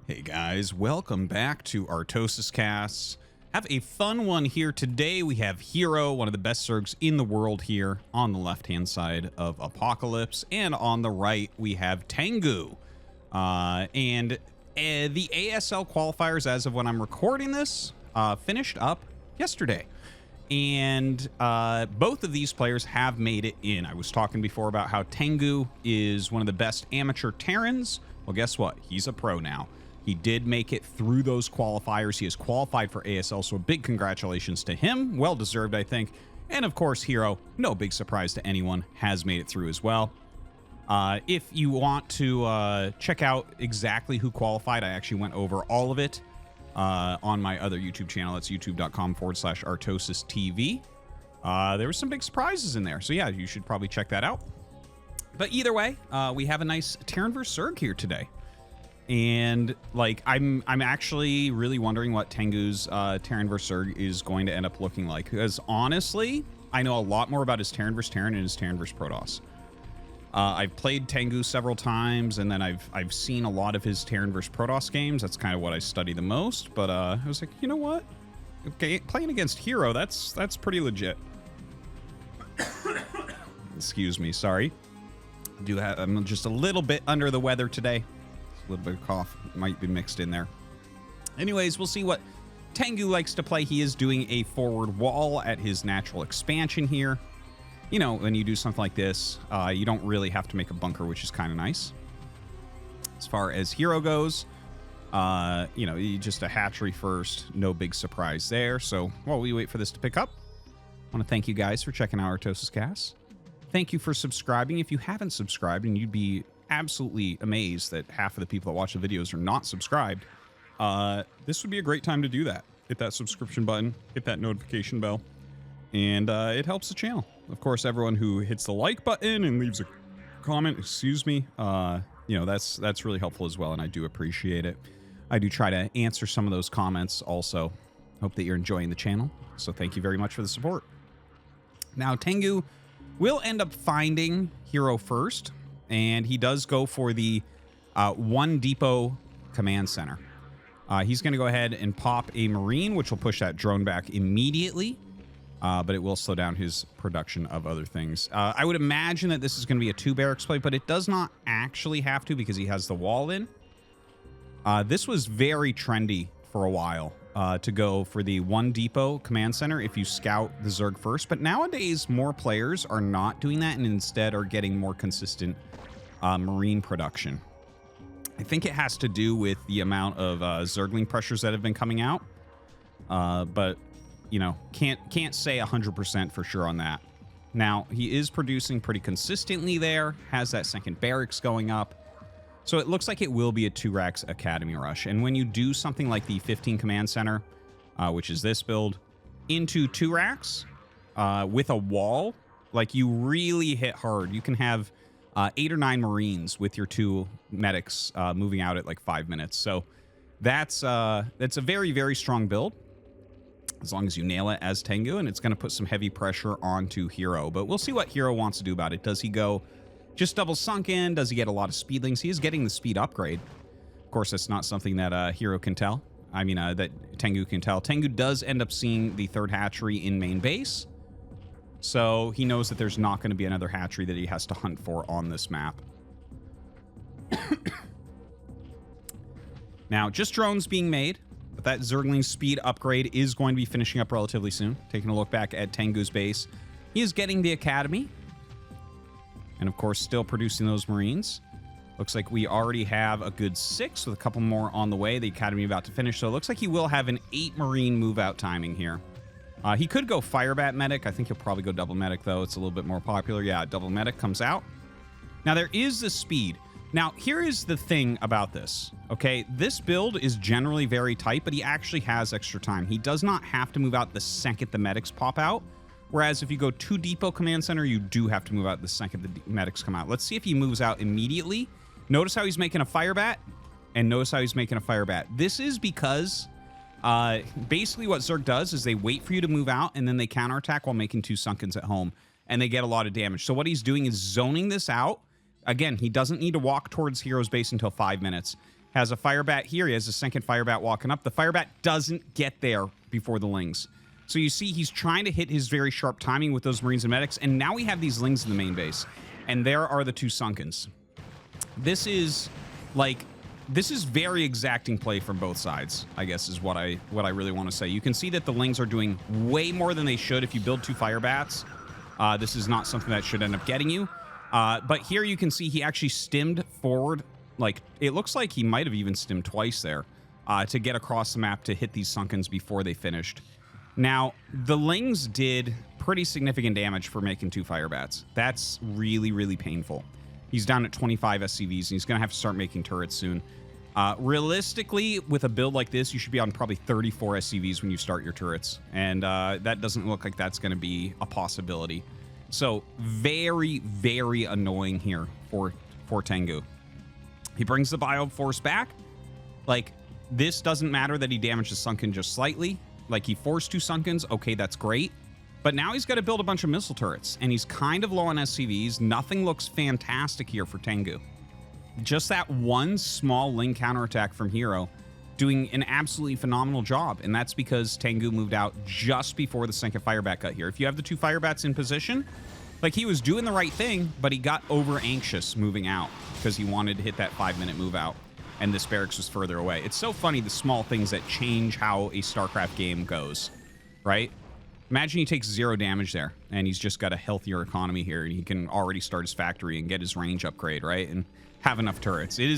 Hey guys, welcome back to ArtosisCasts. Have a fun one here today. We have Hero, one of the best Zergs in the world here on the left-hand side of Apocalypse. And on the right, we have TaEnGu. The ASL qualifiers, as of when I'm recording this, finished up yesterday. And both of these players have made it in. I was talking before about how TaEnGu is one of the best amateur Terrans. Well, guess what? He's a pro now. He did make it through those qualifiers. He is qualified for ASL, so a big congratulations to him. Well-deserved, I think. And, of course, Hero, no big surprise to anyone, has made it through as well. If you want to check out exactly who qualified, I actually went over all of it on my other YouTube channel. It's youtube.com/ArtosisTV. There were some big surprises in there, so yeah, you should probably check that out. But either way, we have a nice Terran vs. Zerg here today. And like I'm actually really wondering what TaEnGu's Terran vs. Zerg is going to end up looking like, because honestly, I know a lot more about his Terran vs. Terran and his Terran vs. Protoss. I've played TaEnGu several times, and then I've seen a lot of his Terran vs. Protoss games. That's kind of what I study the most. But I was like, you know what? Okay, playing against Hero, that's pretty legit. Excuse me, sorry. I'm just a little bit under the weather today. A little bit of cough might be mixed in there. Anyways, we'll see what TaEnGu likes to play. He is doing a forward wall at his natural expansion here. You know, when you do something like this, you don't really have to make a bunker, which is kind of nice. As far as Hero goes, you know, just a hatchery first. No big surprise there. So while we wait for this to pick up, I want to thank you guys for checking out ArtosisCasts. Thank you for subscribing. If you haven't subscribed, and you'd be absolutely amazed that half of the people that watch the videos are not subscribed, this would be a great time to do that. Hit that subscription button, hit that notification bell, and it helps the channel. Of course, everyone who hits the like button and leaves a comment, excuse me, you know, that's really helpful as well, and I do appreciate it. I do try to answer some of those comments also. Hope that you're enjoying the channel, so thank you very much for the support. Now, TaEnGu will end up finding Hero first, and he does go for the one depot command center. He's going to go ahead and pop a Marine, which will push that drone back immediately, but it will slow down his production of other things. I would imagine that this is going to be a 2 barracks play, but it does not actually have to because he has the wall in. This was very trendy for a while to go for the one depot command center if you scout the Zerg first, but nowadays more players are not doing that and instead are getting more consistent Marine production. I think it has to do with the amount of Zergling pressures that have been coming out, but you know, can't say 100% for sure on that. Now, he is producing pretty consistently there, has that second barracks going up, so it looks like it will be a 2 racks Academy rush. And when you do something like the 15 command center, which is this build, into 2 racks with a wall, like, you really hit hard. You can have 8 or 9 Marines with your 2 medics moving out at like 5 minutes. So that's a very, very strong build, as long as you nail it as TaEnGu, and it's going to put some heavy pressure onto Hero. But we'll see what Hero wants to do about it. Does he go just double sunken? Does he get a lot of speedlings? He is getting the speed upgrade. Of course, that's not something that Hero can tell. I mean, that TaEnGu can tell. TaEnGu does end up seeing the 3rd hatchery in main base, so he knows that there's not going to be another hatchery that he has to hunt for on this map. Now, just drones being made, but that Zergling speed upgrade is going to be finishing up relatively soon. Taking a look back at TaEnGu's base, he is getting the Academy, and of course still producing those Marines. Looks like we already have a good 6 with a couple more on the way. The Academy about to finish, so it looks like he will have an 8 Marine move out timing here. He could go Firebat Medic. I think he'll probably go double medic, though. It's a little bit more popular. Yeah, double medic comes out. Now, there is the speed. Now, here is the thing about this, okay? This build is generally very tight, but he actually has extra time. He does not have to move out the second the medics pop out, whereas if you go 2 depot command center, you do have to move out the second the medics come out. Let's see if he moves out immediately. Notice how he's making a Firebat, and notice how he's making a Firebat. This is because basically what Zerg does is they wait for you to move out, and then they counterattack while making 2 sunkens at home, and they get a lot of damage. So what he's doing is zoning this out. Again, he doesn't need to walk towards Hero's base until 5 minutes. has a fire bat here. He has a second fire bat walking up. The fire bat doesn't get there before the lings. So you see he's trying to hit his very sharp timing with those Marines and medics, and now we have these lings in the main base. And there are the 2 Sunkens. This is very exacting play from both sides, I guess is what I really want to say. You can see that the lings are doing way more than they should if you build 2 fire bats. This is not something that should end up getting you. But here you can see he actually stimmed forward. Like, it looks like he might have even stimmed twice there to get across the map to hit these Sunkens before they finished. Now, the lings did pretty significant damage for making 2 fire bats. That's really, really painful. He's down at 25 SCVs, and he's going to have to start making turrets soon. Realistically, with a build like this, you should be on probably 34 SCVs when you start your turrets. And that doesn't look like that's going to be a possibility. So, very, very annoying here for TaEnGu. He brings the Bioforce back. Like, this doesn't matter that he damaged the Sunken just slightly. Like, he forced 2 Sunkens. Okay, that's great. But now he's got to build a bunch of missile turrets, and he's kind of low on SCVs. Nothing looks fantastic here for TaEnGu. Just that one small ling counterattack from Hero doing an absolutely phenomenal job, and that's because TaEnGu moved out just before the second fire bat got here. If you have the 2 fire bats in position, like, he was doing the right thing, but he got over anxious moving out because he wanted to hit that 5-minute move out. And this barracks was further away. It's so funny, the small things that change how a StarCraft game goes, right? Imagine he takes 0 damage there, and he's just got a healthier economy here, and he can already start his factory and get his range upgrade, right? And have enough turrets. It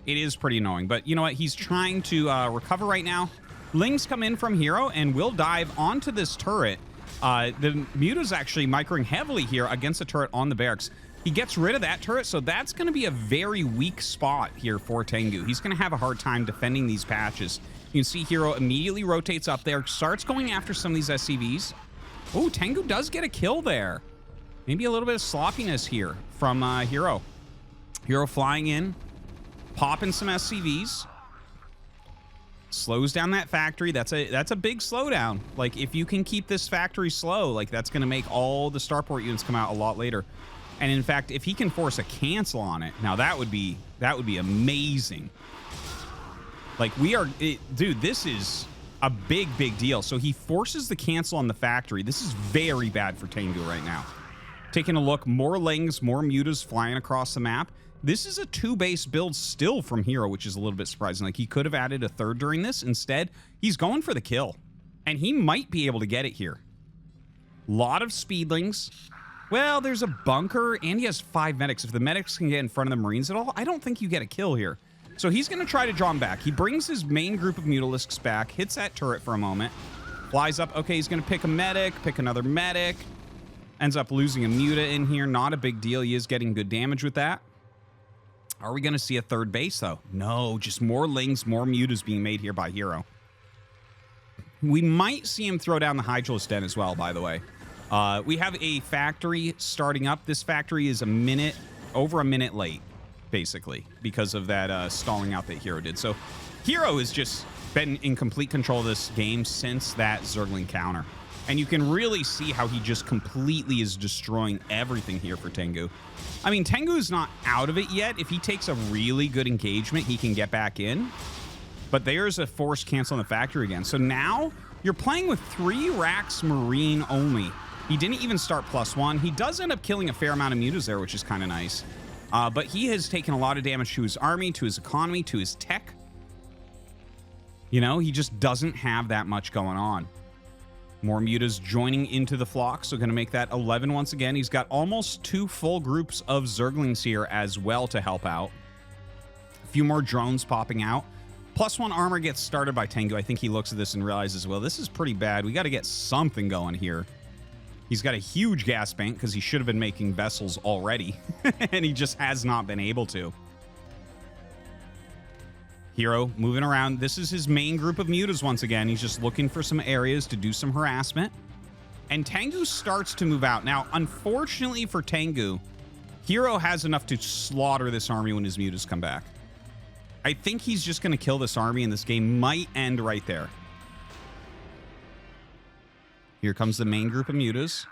is pretty annoying, but you know what? He's trying to recover right now. Lings come in from Hero, and will dive onto this turret. The Muta's actually microing heavily here against the turret on the barracks. He gets rid of that turret, so that's going to be a very weak spot here for TaEnGu. He's going to have a hard time defending these patches. You can see Hero immediately rotates up there, starts going after some of these SCVs. Oh, TaEnGu does get a kill there. Maybe a little bit of sloppiness here from Hero. Hero flying in, popping some SCVs. Slows down that factory. That's a big slowdown. Like, if you can keep this factory slow, like, that's going to make all the starport units come out a lot later. And in fact, if he can force a cancel on it, now that would be amazing. Like, dude, this is a big deal. So he forces the cancel on the factory. This is very bad for TaEnGu right now. Taking a look, more lings, more mutas flying across the map. This is a 2-base build still from Hero, which is a little bit surprising. Like, he could have added a 3rd during this. Instead, he's going for the kill. And he might be able to get it here. Lot of speedlings. Well, there's a bunker, and he has 5 medics. If the medics can get in front of the Marines at all, I don't think you get a kill here. So he's going to try to draw him back. He brings his main group of Mutalisks back, hits that turret for a moment, flies up. Okay, he's going to pick a medic, pick another medic. Ends up losing a Muta in here. Not a big deal. He is getting good damage with that. Are we going to see a 3rd base, though? No, just more lings, more Mutas being made here by Hero. We might see him throw down the Hydralis Den as well, by the way. We have a factory starting up. This factory is over a minute late, basically, because of that stalling out that Hero did. So Hero has just been in complete control of this game since that Zergling counter. And you can really see how he just completely is destroying everything here for TaEnGu. I mean, TaEnGu is not out of it yet. If he takes a really good engagement, he can get back in. But there's a forced cancel on the factory again. So now you're playing with 3 racks Marine only. He didn't even start +1. He does end up killing a fair amount of mutas there, which is kind of nice. But he has taken a lot of damage to his army, to his economy, to his tech. You know, he just doesn't have that much going on. More mutas joining into the flock, so going to make that 11 once again. He's got almost 2 full groups of Zerglings here as well to help out. A few more drones popping out. +1 armor gets started by TaEnGu. I think he looks at this and realizes, well, this is pretty bad. We got to get something going here. He's got a huge gas bank because he should have been making vessels already, and he just has not been able to. Hero moving around. This is his main group of mutas once again. He's just looking for some areas to do some harassment. And TaEnGu starts to move out. Now, unfortunately for TaEnGu, Hero has enough to slaughter this army when his mutas come back. I think he's just going to kill this army, and this game might end right there. Here comes the main group of mutas.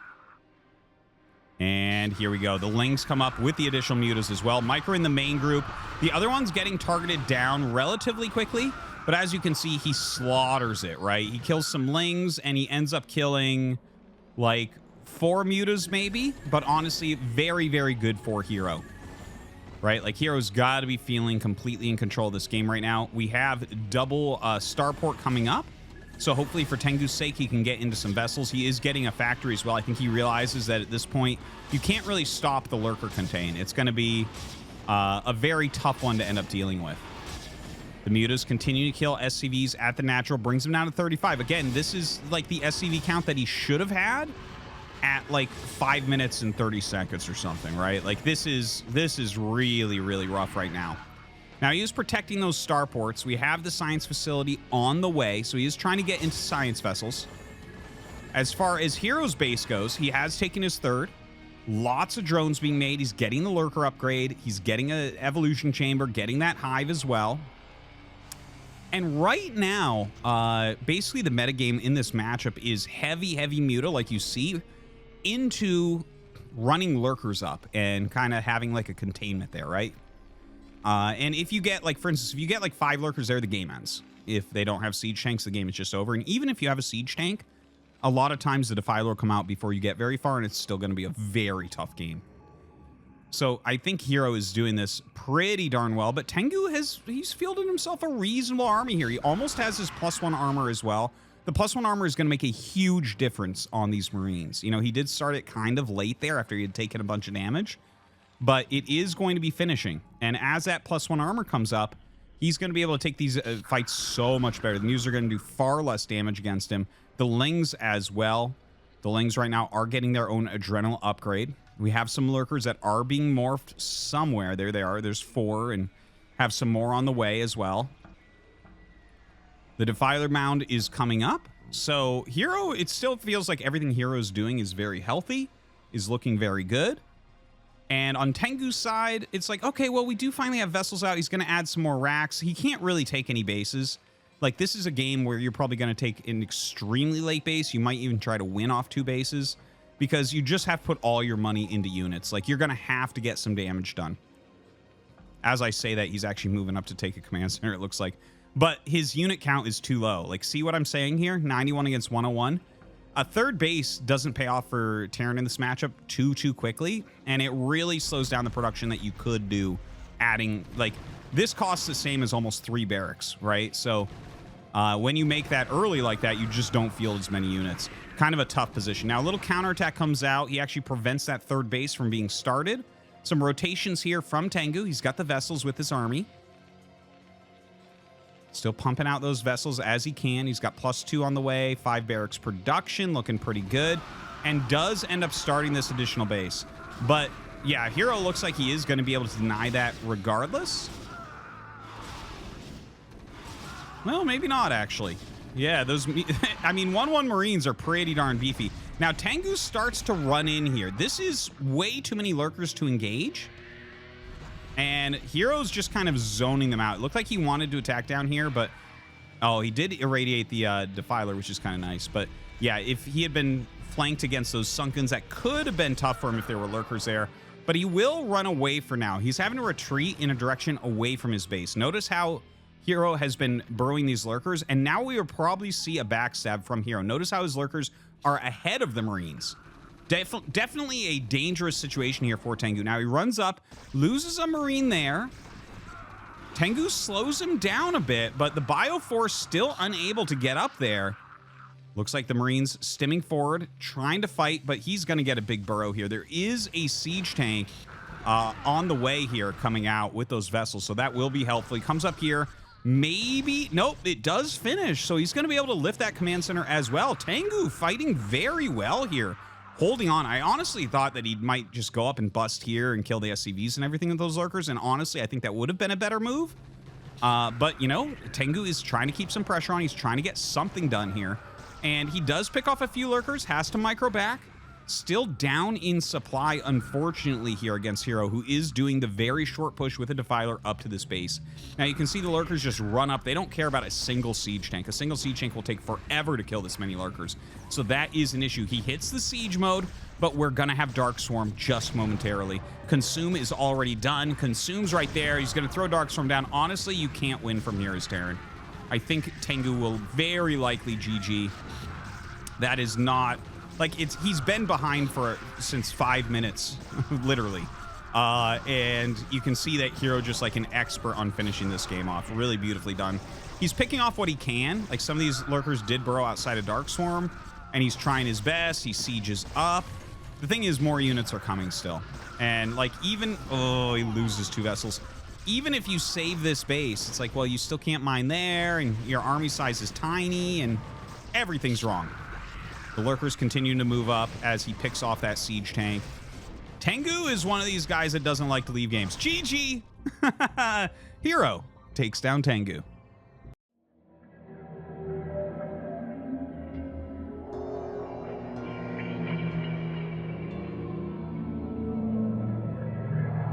And here we go. The Lings come up with the additional mutas as well. Micro in the main group. The other one's getting targeted down relatively quickly, but as you can see, he slaughters it, right? He kills some Lings, and he ends up killing, like, 4 mutas maybe, but honestly, very, very good for Hero, right? Like, Hero's got to be feeling completely in control of this game right now. We have double starport coming up. So hopefully for TaEnGu's sake, he can get into some vessels. He is getting a factory as well. I think he realizes that at this point, you can't really stop the lurker contain. It's going to be a very tough one to end up dealing with. The mutas continue to kill SCVs at the natural, brings him down to 35. Again, this is like the SCV count that he should have had at like 5 minutes and 30 seconds or something, right? Like this is really, really rough right now. Now, he is protecting those starports. We have the science facility on the way, so he is trying to get into science vessels. As far as Hero's base goes, he has taken his third. Lots of drones being made. He's getting the lurker upgrade. He's getting an evolution chamber, getting that hive as well. And right now, basically the metagame in this matchup is heavy, heavy muta, like you see, into running lurkers up and kind of having like a containment there, right? And if you get, like, for instance, if you get like 5 lurkers there, the game ends. If they don't have siege tanks, the game is just over. And even if you have a siege tank, a lot of times the defiler will come out before you get very far, and it's still going to be a very tough game. So I think Hero is doing this pretty darn well, but TaEnGu he's fielded himself a reasonable army here. He almost has his +1 armor as well. The +1 armor is going to make a huge difference on these Marines. You know, he did start it kind of late there after he had taken a bunch of damage, but it is going to be finishing. And as that +1 armor comes up, he's going to be able to take these fights so much better. The mutas are going to do far less damage against him. The Lings as well. The Lings right now are getting their own adrenal upgrade. We have some lurkers that are being morphed somewhere. There they are. There's 4, and have some more on the way as well. The defiler mound is coming up. So Hero, it still feels like everything Hero's doing is very healthy, is looking very good. And on TaEnGu's side, it's like, okay, well, we do finally have vessels out. He's going to add some more racks. He can't really take any bases. Like, this is a game where you're probably going to take an extremely late base. You might even try to win off 2 bases because you just have to put all your money into units. Like, you're going to have to get some damage done. As I say that, he's actually moving up to take a command center, it looks like. But his unit count is too low. Like, see what I'm saying here? 91 against 101. A third base doesn't pay off for Terran in this matchup too quickly, and it really slows down the production that you could do adding, like, this costs the same as almost 3 barracks, right? So when you make that early like that, you just don't field as many units. Kind of a tough position. Now, a little counterattack comes out. He actually prevents that third base from being started. Some rotations here from TaEnGu. He's got the vessels with his army. Still pumping out those vessels as he can. He's got +2 on the way. 5 barracks production, looking pretty good. And does end up starting this additional base. But, yeah, Hero looks like he is going to be able to deny that regardless. Well, maybe not, actually. Yeah, those... I mean, 1-1 Marines are pretty darn beefy. Now, TaEnGu starts to run in here. This is way too many lurkers to engage. And Hero's just kind of zoning them out. It looked like he wanted to attack down here, but... Oh, he did irradiate the defiler, which is kind of nice. But, yeah, if he had been flanked against those Sunkens, that could have been tough for him if there were lurkers there. But he will run away for now. He's having to retreat in a direction away from his base. Notice how Hero has been burrowing these lurkers, and now we will probably see a backstab from Hero. Notice how his lurkers are ahead of the Marines. Definitely a dangerous situation here for TaEnGu. Now he runs up, loses a Marine there. TaEnGu slows him down a bit, but the Bioforce still unable to get up there. Looks like the Marines stimming forward, trying to fight, but he's going to get a big burrow here. There is a siege tank on the way here coming out with those vessels, so that will be helpful. He comes up here. Maybe. Nope, it does finish, so he's going to be able to lift that command center as well. TaEnGu fighting very well here. Holding on. I honestly thought that he might just go up and bust here and kill the SCVs and everything with those lurkers, and honestly, I think that would have been a better move. But, you know, TaEnGu is trying to keep some pressure on. He's trying to get something done here, and he does pick off a few lurkers, has to micro back. Still down in supply, unfortunately, here against Hero, who is doing the very short push with a defiler up to this base. Now, you can see the lurkers just run up. They don't care about a single siege tank. A single siege tank will take forever to kill this many lurkers. So that is an issue. He hits the siege mode, but we're going to have Dark Swarm just momentarily. Consume is already done. Consume's right there. He's going to throw Dark Swarm down. Honestly, you can't win from here as Terran. I think TaEnGu will very likely GG. That is not... Like, he's been behind since 5 minutes, literally. And you can see that Hero just like an expert on finishing this game off. Really beautifully done. He's picking off what he can. Like, some of these lurkers did burrow outside of Dark Swarm, and he's trying his best. He sieges up. The thing is, more units are coming still. And, like, even... Oh, he loses 2 vessels. Even if you save this base, it's like, well, you still can't mine there, and your army size is tiny, and everything's wrong. The lurkers continue to move up as he picks off that siege tank. TaEnGu is one of these guys that doesn't like to leave games. GG! Hero takes down TaEnGu.